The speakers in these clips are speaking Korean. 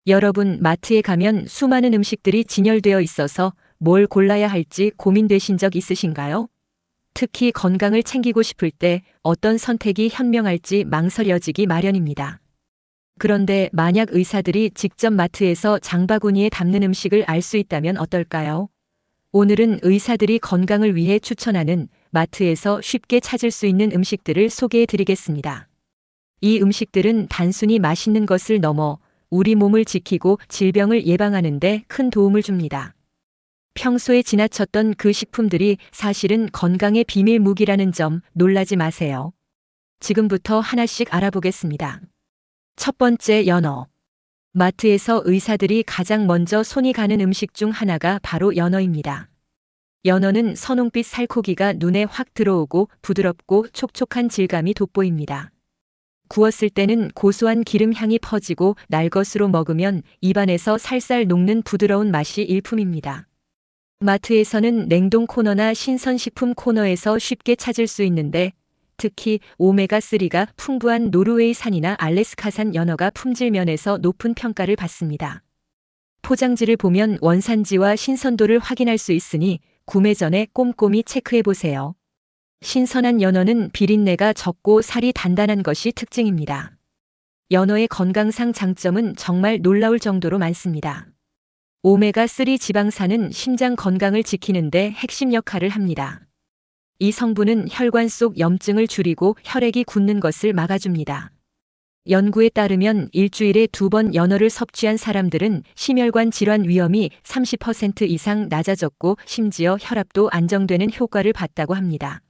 여러분, 마트에 가면 수많은 음식들이 진열되어 있어서 뭘 골라야 할지 고민되신 적 있으신가요? 특히 건강을 챙기고 싶을 때 어떤 선택이 현명할지 망설여지기 마련입니다. 그런데 만약 의사들이 직접 마트에서 장바구니에 담는 음식을 알 수 있다면 어떨까요? 오늘은 의사들이 건강을 위해 추천하는 마트에서 쉽게 찾을 수 있는 음식들을 소개해 드리겠습니다. 이 음식들은 단순히 맛있는 것을 넘어 우리 몸을 지키고 질병을 예방하는 데 큰 도움을 줍니다. 평소에 지나쳤던 그 식품들이 사실은 건강의 비밀 무기라는 점 놀라지 마세요. 지금부터 하나씩 알아보겠습니다. 첫 번째, 연어. 마트에서 의사들이 가장 먼저 손이 가는 음식 중 하나가 바로 연어입니다. 연어는 선홍빛 살코기가 눈에 확 들어오고 부드럽고 촉촉한 질감이 돋보입니다. 구웠을 때는 고소한 기름 향이 퍼지고 날것으로 먹으면 입안에서 살살 녹는 부드러운 맛이 일품입니다. 마트에서는 냉동 코너나 신선식품 코너에서 쉽게 찾을 수 있는데 특히 오메가3가 풍부한 노르웨이산이나 알래스카산 연어가 품질 면에서 높은 평가를 받습니다. 포장지를 보면 원산지와 신선도를 확인할 수 있으니 구매 전에 꼼꼼히 체크해 보세요. 신선한 연어는 비린내가 적고 살이 단단한 것이 특징입니다. 연어의 건강상 장점은 정말 놀라울 정도로 많습니다. 오메가3 지방산은 심장 건강을 지키는데 핵심 역할을 합니다. 이 성분은 혈관 속 염증을 줄이고 혈액이 굳는 것을 막아줍니다. 연구에 따르면 일주일에 2번 연어를 섭취한 사람들은 심혈관 질환 위험이 30% 이상 낮아졌고 심지어 혈압도 안정되는 효과를 봤다고 합니다.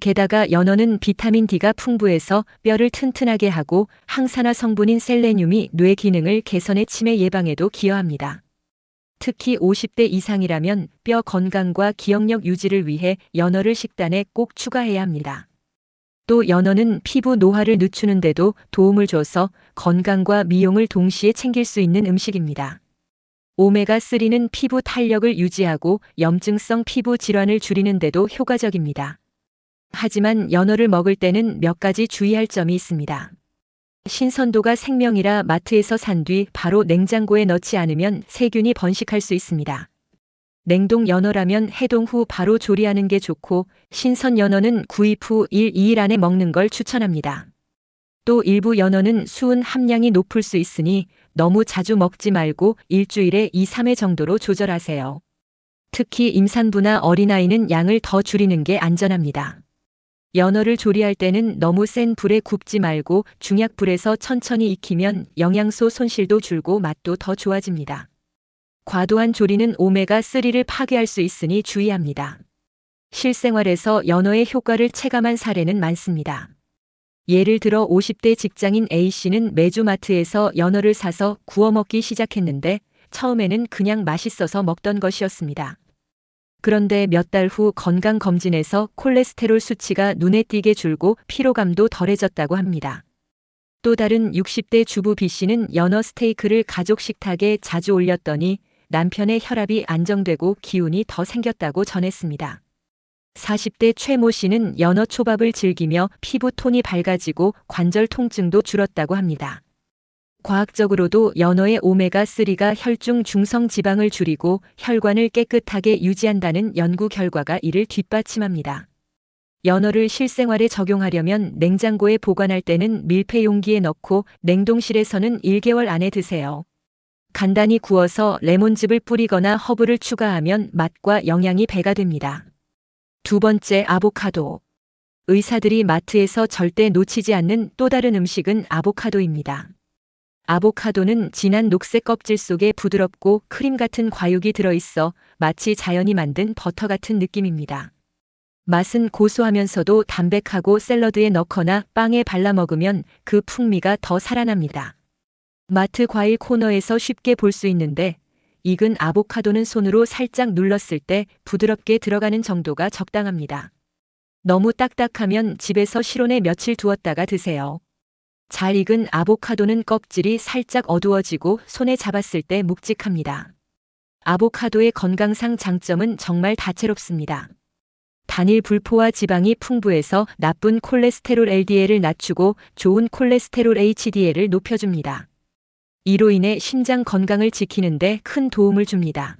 게다가 연어는 비타민 D가 풍부해서 뼈를 튼튼하게 하고 항산화 성분인 셀레늄이 뇌 기능을 개선해 치매 예방에도 기여합니다. 특히 50대 이상이라면 뼈 건강과 기억력 유지를 위해 연어를 식단에 꼭 추가해야 합니다. 또 연어는 피부 노화를 늦추는 데도 도움을 줘서 건강과 미용을 동시에 챙길 수 있는 음식입니다. 오메가3는 피부 탄력을 유지하고 염증성 피부 질환을 줄이는 데도 효과적입니다. 하지만 연어를 먹을 때는 몇 가지 주의할 점이 있습니다. 신선도가 생명이라 마트에서 산 뒤 바로 냉장고에 넣지 않으면 세균이 번식할 수 있습니다. 냉동 연어라면 해동 후 바로 조리하는 게 좋고 신선 연어는 구입 후 1, 2일 안에 먹는 걸 추천합니다. 또 일부 연어는 수은 함량이 높을 수 있으니 너무 자주 먹지 말고 일주일에 2, 3회 정도로 조절하세요. 특히 임산부나 어린아이는 양을 더 줄이는 게 안전합니다. 연어를 조리할 때는 너무 센 불에 굽지 말고 중약불에서 천천히 익히면 영양소 손실도 줄고 맛도 더 좋아집니다. 과도한 조리는 오메가3를 파괴할 수 있으니 주의합니다. 실생활에서 연어의 효과를 체감한 사례는 많습니다. 예를 들어 50대 직장인 A씨는 매주 마트에서 연어를 사서 구워 먹기 시작했는데 처음에는 그냥 맛있어서 먹던 것이었습니다. 그런데 몇 달 후 건강검진에서 콜레스테롤 수치가 눈에 띄게 줄고 피로감도 덜해졌다고 합니다. 또 다른 60대 주부 B씨는 연어 스테이크를 가족 식탁에 자주 올렸더니 남편의 혈압이 안정되고 기운이 더 생겼다고 전했습니다. 40대 최 모 씨는 연어 초밥을 즐기며 피부 톤이 밝아지고 관절 통증도 줄었다고 합니다. 과학적으로도 연어의 오메가3가 혈중 중성 지방을 줄이고 혈관을 깨끗하게 유지한다는 연구 결과가 이를 뒷받침합니다. 연어를 실생활에 적용하려면 냉장고에 보관할 때는 밀폐 용기에 넣고 냉동실에서는 1개월 안에 드세요. 간단히 구워서 레몬즙을 뿌리거나 허브를 추가하면 맛과 영양이 배가 됩니다. 두 번째, 아보카도. 의사들이 마트에서 절대 놓치지 않는 또 다른 음식은 아보카도입니다. 아보카도는 진한 녹색 껍질 속에 부드럽고 크림 같은 과육이 들어있어 마치 자연이 만든 버터 같은 느낌입니다. 맛은 고소하면서도 담백하고 샐러드에 넣거나 빵에 발라 먹으면 그 풍미가 더 살아납니다. 마트 과일 코너에서 쉽게 볼 수 있는데 익은 아보카도는 손으로 살짝 눌렀을 때 부드럽게 들어가는 정도가 적당합니다. 너무 딱딱하면 집에서 실온에 며칠 두었다가 드세요. 잘 익은 아보카도는 껍질이 살짝 어두워지고 손에 잡았을 때 묵직합니다. 아보카도의 건강상 장점은 정말 다채롭습니다. 단일 불포화 지방이 풍부해서 나쁜 콜레스테롤 LDL을 낮추고 좋은 콜레스테롤 HDL을 높여줍니다. 이로 인해 심장 건강을 지키는 데 큰 도움을 줍니다.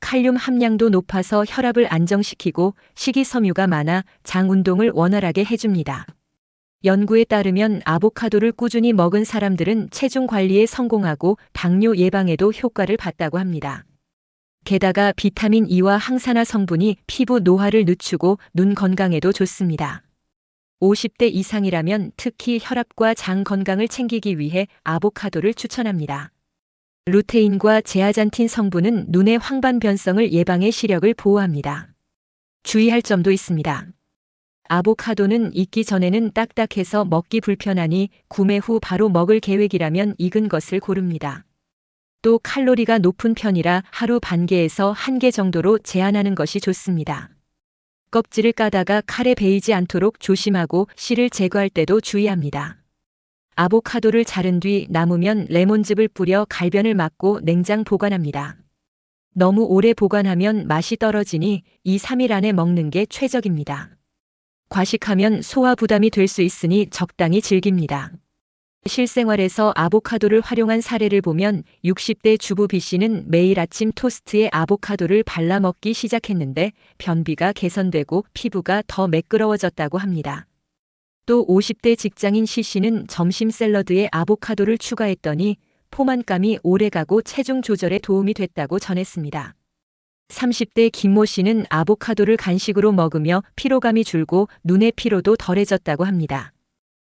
칼륨 함량도 높아서 혈압을 안정시키고 식이섬유가 많아 장 운동을 원활하게 해줍니다. 연구에 따르면 아보카도를 꾸준히 먹은 사람들은 체중 관리에 성공하고 당뇨 예방에도 효과를 봤다고 합니다. 게다가 비타민 E와 항산화 성분이 피부 노화를 늦추고 눈 건강에도 좋습니다. 50대 이상이라면 특히 혈압과 장 건강을 챙기기 위해 아보카도를 추천합니다. 루테인과 제아잔틴 성분은 눈의 황반 변성을 예방해 시력을 보호합니다. 주의할 점도 있습니다. 아보카도는 익기 전에는 딱딱해서 먹기 불편하니 구매 후 바로 먹을 계획이라면 익은 것을 고릅니다. 또 칼로리가 높은 편이라 하루 반 개에서 1개 정도로 제한하는 것이 좋습니다. 껍질을 까다가 칼에 베이지 않도록 조심하고 씨를 제거할 때도 주의합니다. 아보카도를 자른 뒤 남으면 레몬즙을 뿌려 갈변을 막고 냉장 보관합니다. 너무 오래 보관하면 맛이 떨어지니 2-3일 안에 먹는 게 최적입니다. 과식하면 소화 부담이 될 수 있으니 적당히 즐깁니다. 실생활에서 아보카도를 활용한 사례를 보면 60대 주부 B씨는 매일 아침 토스트에 아보카도를 발라 먹기 시작했는데 변비가 개선되고 피부가 더 매끄러워졌다고 합니다. 또 50대 직장인 C씨는 점심 샐러드에 아보카도를 추가했더니 포만감이 오래가고 체중 조절에 도움이 됐다고 전했습니다. 30대 김모 씨는 아보카도를 간식으로 먹으며 피로감이 줄고 눈의 피로도 덜해졌다고 합니다.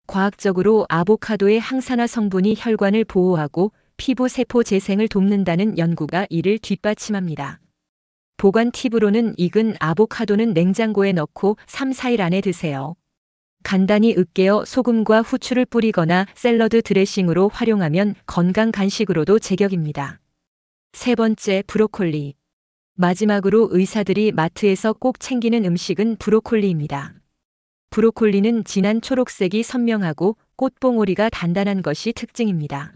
과학적으로 아보카도의 항산화 성분이 혈관을 보호하고 피부 세포 재생을 돕는다는 연구가 이를 뒷받침합니다. 보관 팁으로는 익은 아보카도는 냉장고에 넣고 3-4일 안에 드세요. 간단히 으깨어 소금과 후추를 뿌리거나 샐러드 드레싱으로 활용하면 건강 간식으로도 제격입니다. 세 번째, 브로콜리. 마지막으로 의사들이 마트에서 꼭 챙기는 음식은 브로콜리입니다. 브로콜리는 진한 초록색이 선명하고 꽃봉오리가 단단한 것이 특징입니다.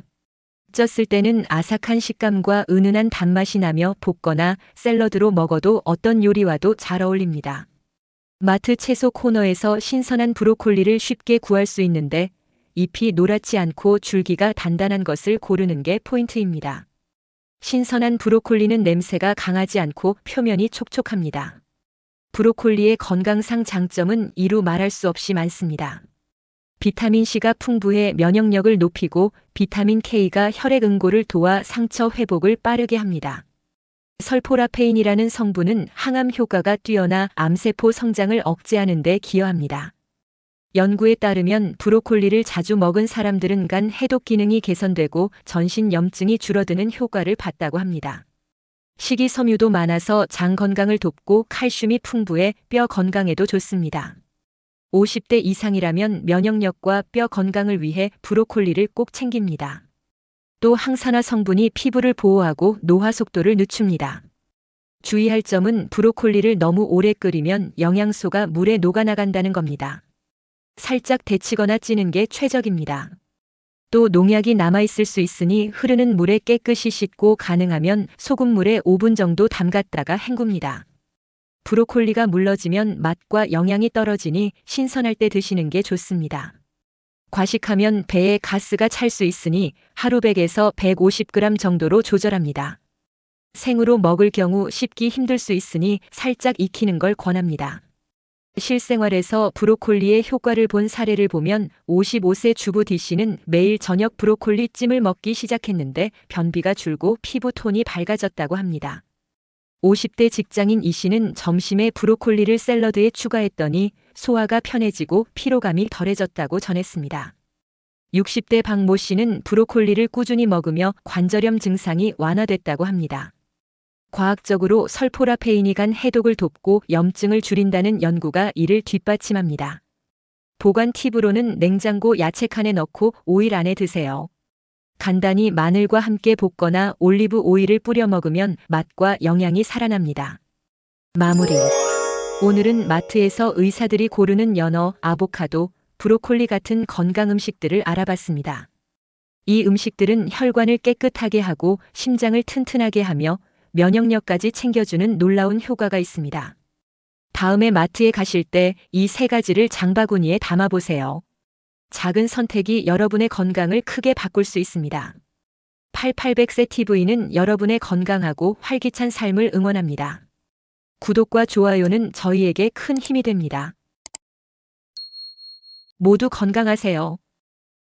쪘을 때는 아삭한 식감과 은은한 단맛이 나며 볶거나 샐러드로 먹어도 어떤 요리와도 잘 어울립니다. 마트 채소 코너에서 신선한 브로콜리를 쉽게 구할 수 있는데 잎이 노랗지 않고 줄기가 단단한 것을 고르는 게 포인트입니다. 신선한 브로콜리는 냄새가 강하지 않고 표면이 촉촉합니다. 브로콜리의 건강상 장점은 이루 말할 수 없이 많습니다. 비타민C가 풍부해 면역력을 높이고 비타민 K가 혈액 응고를 도와 상처 회복을 빠르게 합니다. 설포라페인이라는 성분은 항암 효과가 뛰어나 암세포 성장을 억제하는 데 기여합니다. 연구에 따르면 브로콜리를 자주 먹은 사람들은 간 해독 기능이 개선되고 전신 염증이 줄어드는 효과를 봤다고 합니다. 식이섬유도 많아서 장 건강을 돕고 칼슘이 풍부해 뼈 건강에도 좋습니다. 50대 이상이라면 면역력과 뼈 건강을 위해 브로콜리를 꼭 챙깁니다. 또 항산화 성분이 피부를 보호하고 노화 속도를 늦춥니다. 주의할 점은 브로콜리를 너무 오래 끓이면 영양소가 물에 녹아나간다는 겁니다. 살짝 데치거나 찌는 게 최적입니다. 또 농약이 남아있을 수 있으니 흐르는 물에 깨끗이 씻고 가능하면 소금물에 5분 정도 담갔다가 헹굽니다. 브로콜리가 물러지면 맛과 영양이 떨어지니 신선할 때 드시는 게 좋습니다. 과식하면 배에 가스가 찰 수 있으니 하루 100에서 150g 정도로 조절합니다. 생으로 먹을 경우 씹기 힘들 수 있으니 살짝 익히는 걸 권합니다. 실생활에서 브로콜리의 효과를 본 사례를 보면 55세 주부 D씨는 매일 저녁 브로콜리 찜을 먹기 시작했는데 변비가 줄고 피부 톤이 밝아졌다고 합니다. 50대 직장인 E씨는 점심에 브로콜리를 샐러드에 추가했더니 소화가 편해지고 피로감이 덜해졌다고 전했습니다. 60대 박모 씨는 브로콜리를 꾸준히 먹으며 관절염 증상이 완화됐다고 합니다. 과학적으로 설포라페인이 간 해독을 돕고 염증을 줄인다는 연구가 이를 뒷받침합니다. 보관 팁으로는 냉장고 야채칸에 넣고 5일 안에 드세요. 간단히 마늘과 함께 볶거나 올리브 오일을 뿌려 먹으면 맛과 영양이 살아납니다. 마무리. 오늘은 마트에서 의사들이 고르는 연어, 아보카도, 브로콜리 같은 건강 음식들을 알아봤습니다. 이 음식들은 혈관을 깨끗하게 하고 심장을 튼튼하게 하며 면역력까지 챙겨주는 놀라운 효과가 있습니다. 다음에 마트에 가실 때 이 3가지를 장바구니에 담아보세요. 작은 선택이 여러분의 건강을 크게 바꿀 수 있습니다. 8800세 TV는 여러분의 건강하고 활기찬 삶을 응원합니다. 구독과 좋아요는 저희에게 큰 힘이 됩니다. 모두 건강하세요.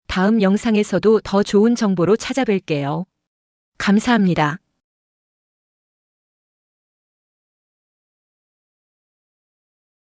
다음 영상에서도 더 좋은 정보로 찾아뵐게요. 감사합니다.